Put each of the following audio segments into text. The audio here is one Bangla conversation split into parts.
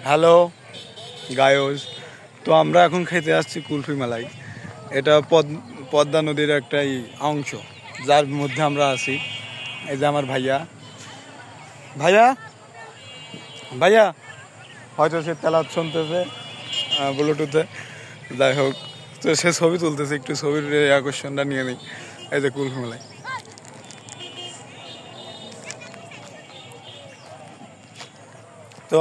হ্যালো গায়স, তো আমরা এখন খেতে আসছি কুলফি মালাই। এটা পদ্মা নদীর একটা অংশ যার মধ্যে আমরা আছি। এই যে আমার ভাইয়া ভাইয়া ভাইয়া হয়তো সে তেলাওয়াত শুনতেছে ব্লুটুথে, যাই হোক, তো সে ছবি তুলতেছে, একটু ছবির আকর্ষণটা নিয়ে নিই। এই যে কুলফি মালাই, তো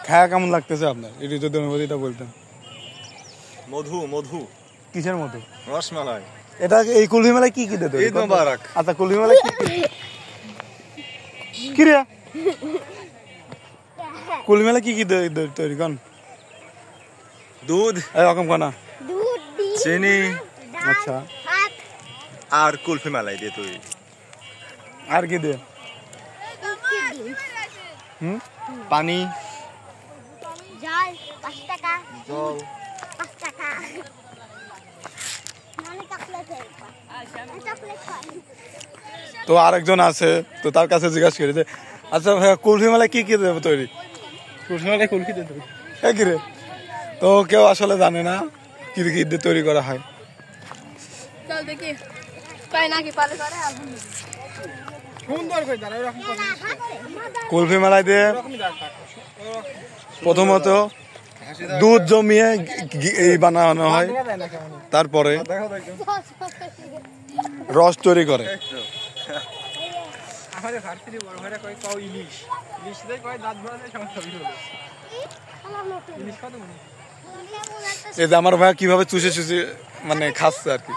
খায়া কেমন লাগতেছে আপনার, এটি যদি অনুভূতিটা বলতেন। মধু মধু কিসের মতো? রসমালাই। এটা এই কুলফি মেলায় কি কি দিতে? ঈদ মোবারক। আচ্ছা, কুলফি মেলায় কি রে, কুলফি মেলায় কি কি তৈরি কন? দুধ, এরকম কনা, চিনি, আচ্ছা, আর কুলফি মালাই দিয়ে তৈরি। আর কি দিয়ে? পানি, জল 5 টাকা, জল, 5 টাকা। মানে চকলেট খাই। তো আরেকজন আছে, তো তার কাছে জিজ্ঞাসা করি যে, আচ্ছা ভাইয়া, কুলফি মেলায় কি কি দেবে তৈরি? কুলফি মালাই কুলফি দিয়ে তৈরি। কি রে, তো কেউ আসলে জানে না কি কি দিয়ে তৈরি করা হয়। চল দেখি পাই নাকি পারে করে। সুন্দর করে দাঁড়া, এরকম করে কুলফি মেলায় দিয়ে এরকমই দাঁড়া। প্রথমত দুধ জমিয়ে এই বানানো হয়, দেখা যায় না কেমন। তারপরে দেখা যায় কেমন। রস তৈরি করে। আমাদের ভার্সিটি বড় ভাইরা কয় কাউ ইলিশ। ইলিশ দিয়ে কয় দাঁত ভরালে সমস্যা হইল। ইলিশ কত মনে? এই যে আমার ভাইয়া কিভাবে চুষে চুষে মানে খাচ্ছে আর কি।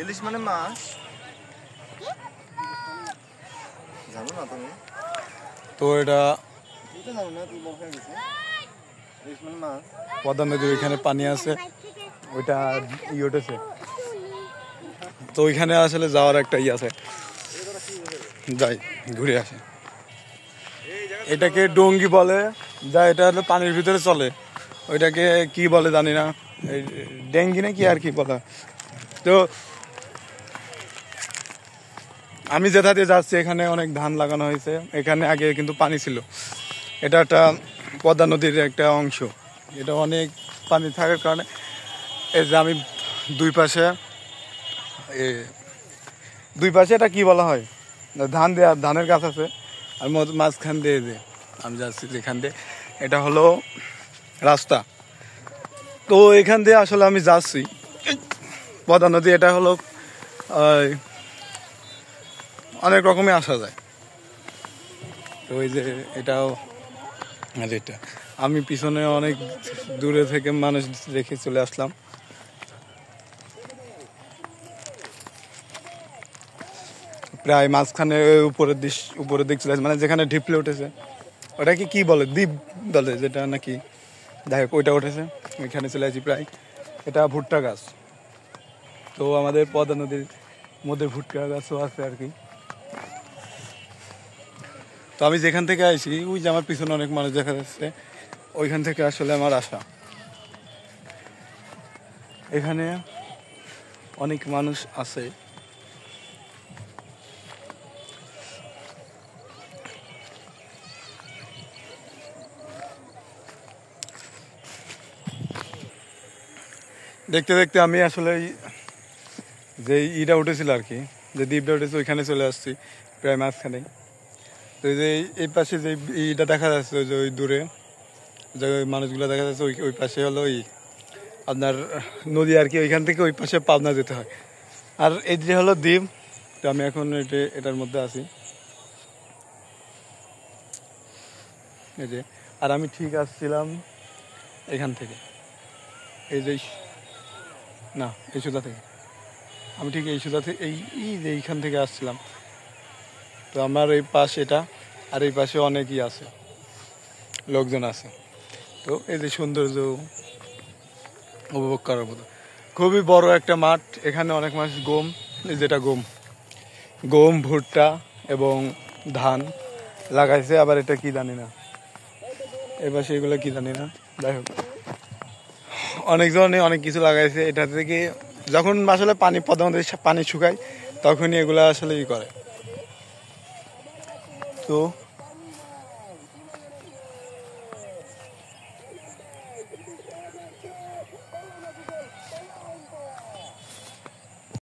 ইলিশ মানে মাছ, জানো না তুমি? তো এটা জানো না, তুই বলতে গেছে ইলিশ মানে মাছ। পদ্মা নদীর ওইখানে পানি আছে, ওইটা উঠেছে, তো ওইখানে আসলে যাওয়ার একটা আছে, যাই ঘুরে আসে। এটাকে ডঙ্গি বলে, যা এটা হলো পানির ভিতরে চলে, ওইটাকে কি বলে জানি না, ডেঙ্গি না কি আর কি বলা। তো আমি যেটা দিয়ে যাচ্ছি, এখানে অনেক ধান লাগানো হয়েছে, এখানে আগে কিন্তু পানি ছিল। এটা একটা পদ্মা নদীর একটা অংশ, এটা অনেক পানি থাকার কারণে এই যে আমি দুই পাশে এটা কি বলা হয়, ধান দেওয়া, ধানের গাছ আছে, আর মাঝখান দিয়ে যে আমি যাচ্ছি যেখান দিয়ে, এটা হলো রাস্তা। তো এখান দিয়ে আসলে আমি যাচ্ছি পদ্মা নদী, এটা হলো অনেক রকমই আসা যায়। তো ওই যে এটাও, আর এটা আমি পিছনে অনেক দূরে থেকে মানুষ রেখে চলে আসলাম। প্রায় মাঝখানে উপরের দিক চলে আসে, মানে যেখানে ঢিপলে উঠেছে, ওটাকে কি বলে, দ্বীপ বলে যেটা নাকি, যাই হোক, ওইটা উঠেছে, ওইখানে চলে আসি প্রায়। এটা ভুট্টা গাছ, তো আমাদের পদ্মা নদীর মধ্যে ভুট্টা গাছও আছে আর কি। তো আমি যেখান থেকে আসি, ওই যে আমার পিছনে অনেক মানুষ দেখা যাচ্ছে, ওইখান থেকে আসলে আমার আসা। এখানে অনেক মানুষ আছে, দেখতে দেখতে আমি আসলে যে ইটা উঠেছিল আর কি, যে দ্বীপটা উঠেছে, ওইখানে চলে আসছি প্রায় মাঝখানে। তো এই যে এই পাশে যে ইটা দেখা যাচ্ছে, ওই যে ওই দূরে যে মানুষগুলো দেখা যাচ্ছে, ওই পাশে হলো আপনার নদী আর কি, ওইখান থেকে ওই পাশে পাবনা যেতে হয়। আর এই যে হলো দ্বীপ, তো আমি এখন এটার মধ্যে আছি, এই যে। আর আমি ঠিক আসছিলাম এখান থেকে, এই যে না, এই সুতা থেকে, আমি ঠিক এই সুতা থেকে এই যে এইখান থেকে আসছিলাম। তো আমার এই পাশে এটা, আর এই পাশে অনেকই আছে, লোকজন আছে। তো এই যে সৌন্দর্য উপভোগ করার মতো, খুবই বড় একটা মাঠ। এখানে অনেক মানুষ যেটা গম, ভুট্টা এবং ধান লাগাইছে। আবার এটা কি জানি না, এই পাশে এগুলো কি জানি না, যাই হোক, অনেকজনে অনেক কিছু লাগাইছে। এটা থেকে যখন আসলে পানি পদ্মা নদীর পানি শুকায়, তখনই এগুলো আসলে করে। তো